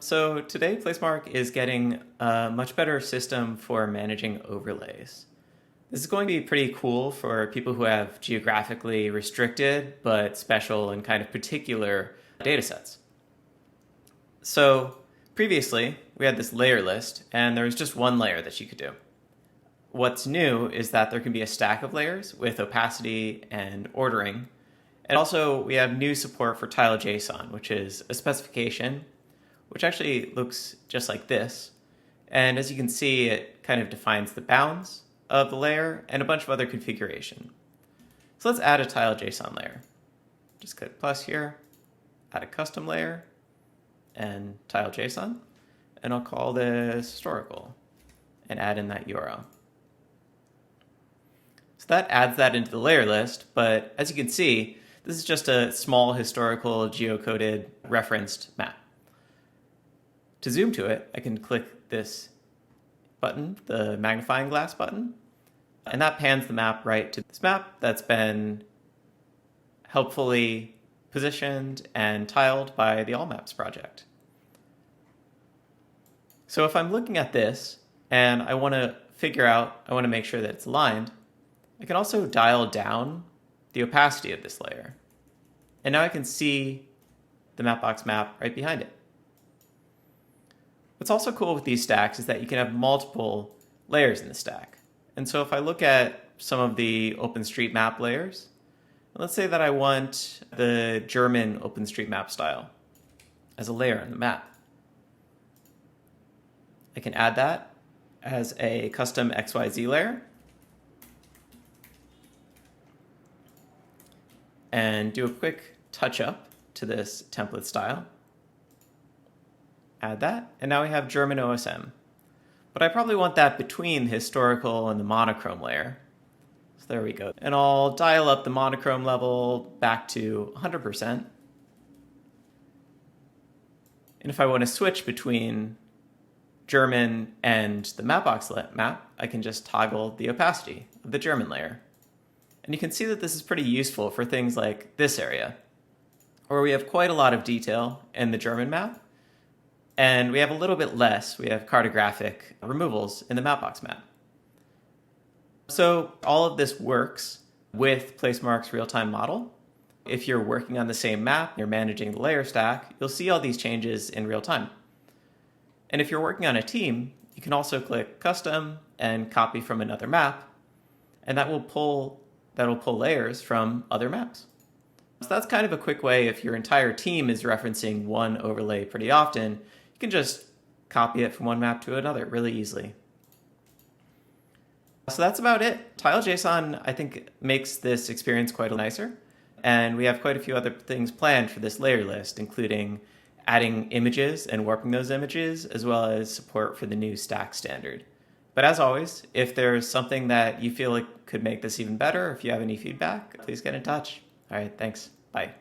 So today, Placemark is getting a much better system for managing overlays. This is going to be pretty cool for people who have geographically restricted but special and kind of particular datasets. So previously, we had this layer list, and there was just one layer that you could do. What's new is that there can be a stack of layers with opacity and ordering. And also, we have new support for tile.json, which is a specification which actually looks just like this. And as you can see, it kind of defines the bounds of the layer and a bunch of other configuration. So let's add a tile.json layer. Just click plus here, add a custom layer, and tile.json. And I'll call this historical and add in that URL. So that adds that into the layer list, but as you can see, this is just a small historical geocoded referenced map. To zoom to it, I can click this button, the magnifying glass button, and that pans the map right to this map that's been helpfully positioned and tiled by the All Maps project. So if I'm looking at this and I want to make sure that it's aligned, I can also dial down the opacity of this layer. And now I can see the Mapbox map right behind it. What's also cool with these stacks is that you can have multiple layers in the stack. And so if I look at some of the OpenStreetMap layers, let's say that I want the German OpenStreetMap style as a layer on the map. I can add that as a custom XYZ layer and do a quick touch up to this template style. Add that, and now we have German OSM. But I probably want that between the historical and the monochrome layer. So there we go. And I'll dial up the monochrome level back to 100%. And if I want to switch between German and the Mapbox map, I can just toggle the opacity of the German layer. And you can see that this is pretty useful for things like this area, where we have quite a lot of detail in the German map, and we have a little bit less. We have cartographic removals in the Mapbox map. So all of this works with Placemark's real-time model. If you're working on the same map, you're managing the layer stack, you'll see all these changes in real time. And if you're working on a team, you can also click custom and copy from another map, and that will pull layers from other maps. So that's kind of a quick way. If your entire team is referencing one overlay pretty often, you can just copy it from one map to another really easily. So that's about it. Tile.json, I think, makes this experience quite a nicer. And we have quite a few other things planned for this layer list, including adding images and warping those images, as well as support for the new stack standard. But as always, if there's something that you feel like could make this even better, or if you have any feedback, please get in touch. All right, thanks. Bye.